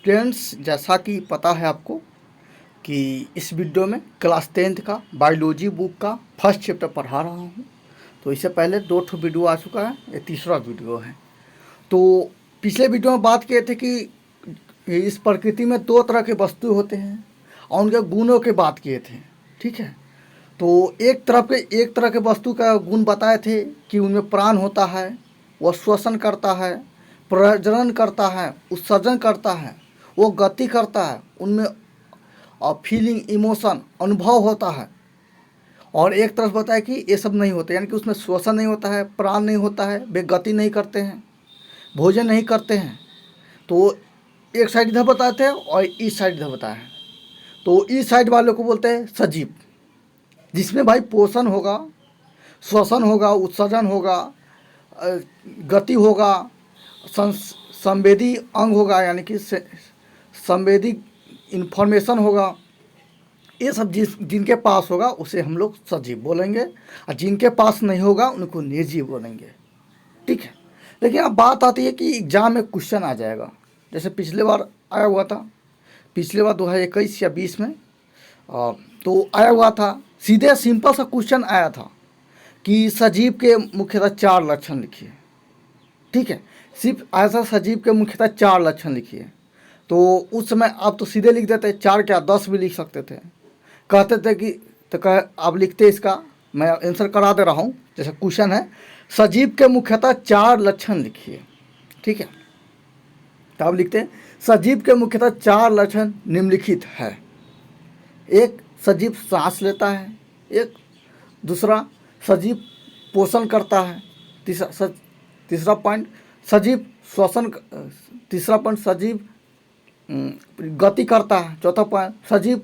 Friends, जैसा कि पता है आपको कि इस वीडियो में क्लास 10th का बायोलॉजी बुक का फर्स्ट चैप्टर पढ़ा रहा हूँ। तो इससे पहले 2 ठो वीडियो आ चुका है, ये तीसरा वीडियो है। तो पिछले वीडियो में बात किए थे कि इस प्रकृति में 2 तरह के वस्तु होते हैं और उनके गुणों की बात किए थे। ठीक है, तो एक तरह के वस्तु का गुण बताए थे कि उनमें प्राण होता है, वह श्वसन करता है, प्रजनन करता है, उत्सर्जन करता है, वो गति करता है, उनमें फीलिंग, इमोशन, अनुभव होता है। और एक तरफ बताया कि ये सब नहीं होता, यानी कि उसमें श्वसन नहीं होता है, प्राण नहीं होता है, वे गति नहीं करते हैं, भोजन नहीं करते हैं। तो एक साइड इधर बताते हैं और इस साइड इधर बताया है। तो इस साइड वालों को बोलते हैं सजीव, जिसमें भाई पोषण होगा, श्वसन होगा, उत्सर्जन होगा, गति होगा, संवेदी अंग होगा, यानी कि संवेदी इन्फॉर्मेशन होगा। ये सब जिनके पास होगा उसे हम लोग सजीव बोलेंगे, और जिनके पास नहीं होगा उनको निर्जीव बोलेंगे। ठीक है, लेकिन अब बात आती है कि एग्जाम में क्वेश्चन आ जाएगा, जैसे पिछले बार आया हुआ था, पिछले बार 2021 या 20 में तो आया हुआ था। सीधे सिंपल सा क्वेश्चन आया था कि सजीव के मुख्यतः 4 लक्षण लिखिए। ठीक है, सिर्फ ऐसा सजीव के मुख्यतः 4 लक्षण लिखिए। तो उस समय आप तो सीधे लिख देते, 4 क्या 10 भी लिख सकते थे। कहते थे कि तो आप लिखते, इसका मैं आंसर करा दे रहा हूँ। जैसे क्वेश्चन है, सजीव के मुख्यतः 4 लक्षण लिखिए। ठीक है, तो आप लिखते हैं सजीव के मुख्यतः 4 लक्षण निम्नलिखित है। एक, सजीव सांस लेता है। एक, दूसरा, सजीव पोषण करता है। तीसरा पॉइंट, सजीव श्वसन। तीसरा पॉइंट, सजीव गति करता है। चौथा पॉइंट, सजीव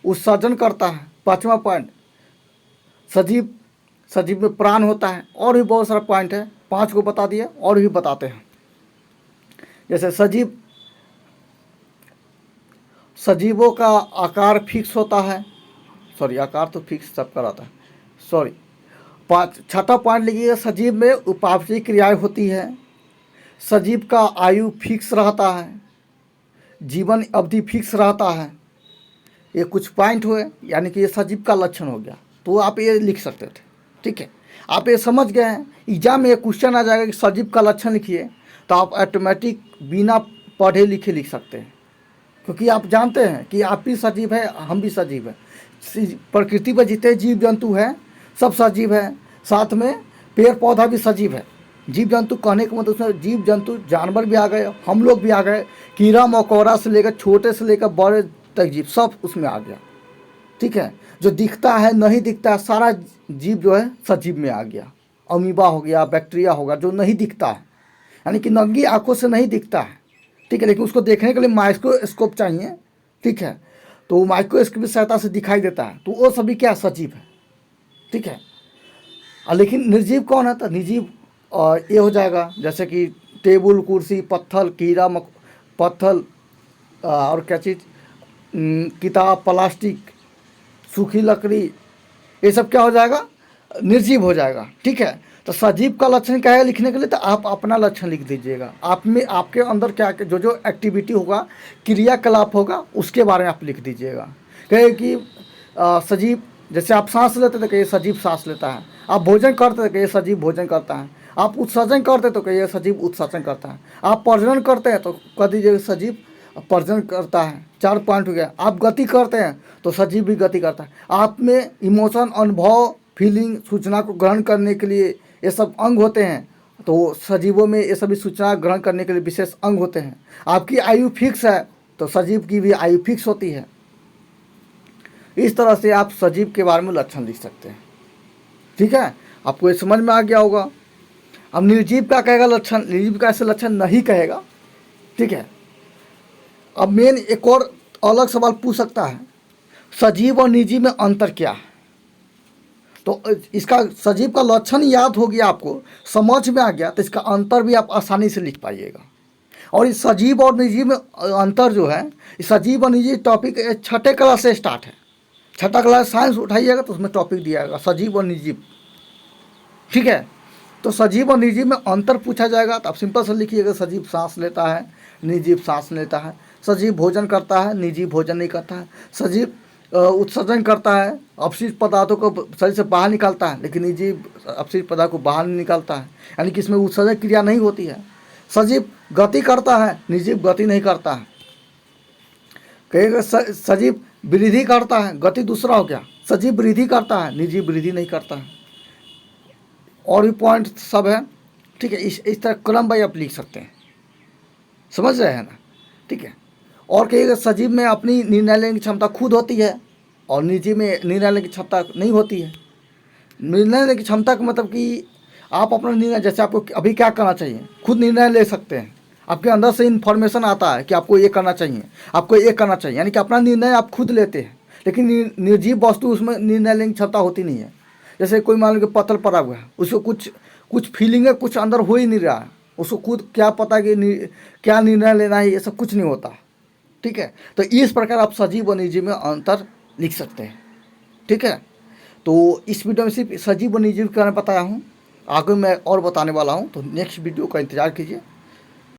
उत्सर्जन करता है। 5वां पॉइंट, सजीव में प्राण होता है। और भी बहुत सारा पॉइंट है, 5 को बता दिए, और भी बताते हैं। जैसे सजीवों का आकार फिक्स होता है। सॉरी, आकार तो फिक्स सबका रहता है, सॉरी। 6वां पॉइंट लिखिए, सजीव में उपापचयी क्रियाएं होती है। सजीव का आयु फिक्स रहता है, जीवन अवधि फिक्स रहता है। ये कुछ पॉइंट हुए, यानी कि ये सजीव का लक्षण हो गया। तो आप ये लिख सकते थे। ठीक है, आप ये समझ गए हैं। एग्जाम में ये क्वेश्चन आ जाएगा कि सजीव का लक्षण लिखिए, तो आप ऑटोमेटिक बिना पढ़े लिखे लिख सकते हैं, क्योंकि आप जानते हैं कि आप भी सजीव है, हम भी सजीव है। प्रकृति पर जितने जीव जंतु हैं सब सजीव है, साथ में पेड़ पौधा भी सजीव है। जीव जंतु कहने का मतलब उसमें जीव जंतु जानवर भी आ गए, हम लोग भी आ गए, कीड़ा मकोड़ा से लेकर छोटे से लेकर बड़े तक जीव सब उसमें आ गया। ठीक है, जो दिखता है नहीं दिखता है सारा जीव जो है सजीव में आ गया। अमीबा हो गया, बैक्टीरिया होगा, जो नहीं दिखता है, यानी कि नंगी आंखों से नहीं दिखता है। ठीक है, लेकिन उसको देखने के लिए माइक्रोस्कोप चाहिए। ठीक है, तो माइक्रोस्कोप की सहायता से दिखाई देता है, तो वो सभी क्या सजीव है। ठीक है, लेकिन निर्जीव कौन है? तो निर्जीव ये हो जाएगा, जैसे कि टेबल, कुर्सी, पत्थर, कीड़ा पत्थर, और क्या चीज़, किताब, प्लास्टिक, सूखी लकड़ी, ये सब क्या हो जाएगा? निर्जीव हो जाएगा। ठीक है, तो सजीव का लक्षण क्या है लिखने के लिए? तो आप अपना लक्षण लिख दीजिएगा। आप में आपके अंदर क्या जो एक्टिविटी होगा, क्रियाकलाप होगा, उसके बारे में आप लिख दीजिएगा। कहे कि सजीव, जैसे आप सांस लेते थे कहिए सजीव सांस लेता है। आप भोजन करते थे कहिए सजीव भोजन करता है। आप उत्सर्जन करते तो कहिए सजीव उत्सर्जन करता है। आप प्रजनन करते हैं तो कह दीजिए सजीव प्रजनन करता है। 4 पॉइंट हो गया। आप गति करते हैं तो सजीव भी गति करता है। आप में इमोशन, अनुभव, फीलिंग, सूचना को ग्रहण करने के लिए ये सब अंग होते हैं, तो सजीवों में ये सभी सूचना ग्रहण करने के लिए विशेष अंग होते हैं। आपकी आयु फिक्स है तो सजीव की भी आयु फिक्स होती है। इस तरह से आप सजीव के बारे में लक्षण लिख सकते हैं। ठीक है, आपको ये समझ में आ गया होगा। अब निर्जीव का कहेगा लक्षण, निर्जीव का ऐसे लक्षण नहीं कहेगा। ठीक है, अब मेन एक और अलग सवाल पूछ सकता है, सजीव और निर्जीव में अंतर क्या है? तो इसका सजीव का लक्षण याद हो गया, आपको समझ में आ गया, तो इसका अंतर भी आप आसानी से लिख पाइएगा। और इस सजीव और निर्जीव में अंतर जो है, इस सजीव और निर्जीव टॉपिक 6ठे क्लास से स्टार्ट है। 6ठा क्लास साइंस उठाइएगा तो उसमें टॉपिक दिया जाएगा सजीव और निर्जीव। ठीक है, तो सजीव और निर्जीव में अंतर पूछा जाएगा तो आप सिंपल से लिखिएगा, सजीव सांस लेता है, निर्जीव सांस लेता है। सजीव भोजन करता है, निर्जीव भोजन नहीं करता है। सजीव उत्सर्जन करता है, अपशिष्ट पदार्थों को शरीर से बाहर निकालता है, लेकिन निर्जीव अपशिष्ट पदार्थ को बाहर नहीं निकालता है, यानी कि इसमें उत्सर्जन क्रिया नहीं होती है। सजीव गति करता है, निर्जीव गति नहीं करता है। कहेगा सजीव वृद्धि करता है, गति दूसरा हो गया। सजीव वृद्धि करता है, निर्जीव वृद्धि नहीं करता है। और भी पॉइंट सब है, ठीक है। इस तरह क्रम बाई आप लिख सकते हैं, समझ रहे हैं ना, ठीक है। और कहिएगा सजीव में अपनी निर्णय लेने की क्षमता खुद होती है और निर्जीव में निर्णय लेने की क्षमता नहीं होती है। निर्णय लेने की क्षमता का मतलब कि आप अपना निर्णय, जैसे आपको अभी क्या करना चाहिए, खुद निर्णय ले सकते हैं। आपके अंदर से इन्फॉर्मेशन आता है कि आपको ये करना चाहिए, आपको ये करना चाहिए, यानी कि अपना निर्णय आप खुद लेते हैं। लेकिन निर्जीव वस्तु, उसमें निर्णय लेने की क्षमता होती नहीं है। जैसे कोई मान लो कि पत्थर पड़ा हुआ है, उसको कुछ फीलिंग है, कुछ अंदर हो ही नहीं रहा है, उसको खुद क्या पता कि क्या निर्णय लेना है, ये सब कुछ नहीं होता, ठीक है। तो इस प्रकार आप सजीव और निर्जीव में अंतर लिख सकते हैं, ठीक है। तो इस वीडियो में सिर्फ सजीव और निर्जीव के बारे में बताया हूँ, आगे मैं और बताने वाला हूँ, तो नेक्स्ट वीडियो का इंतज़ार कीजिए।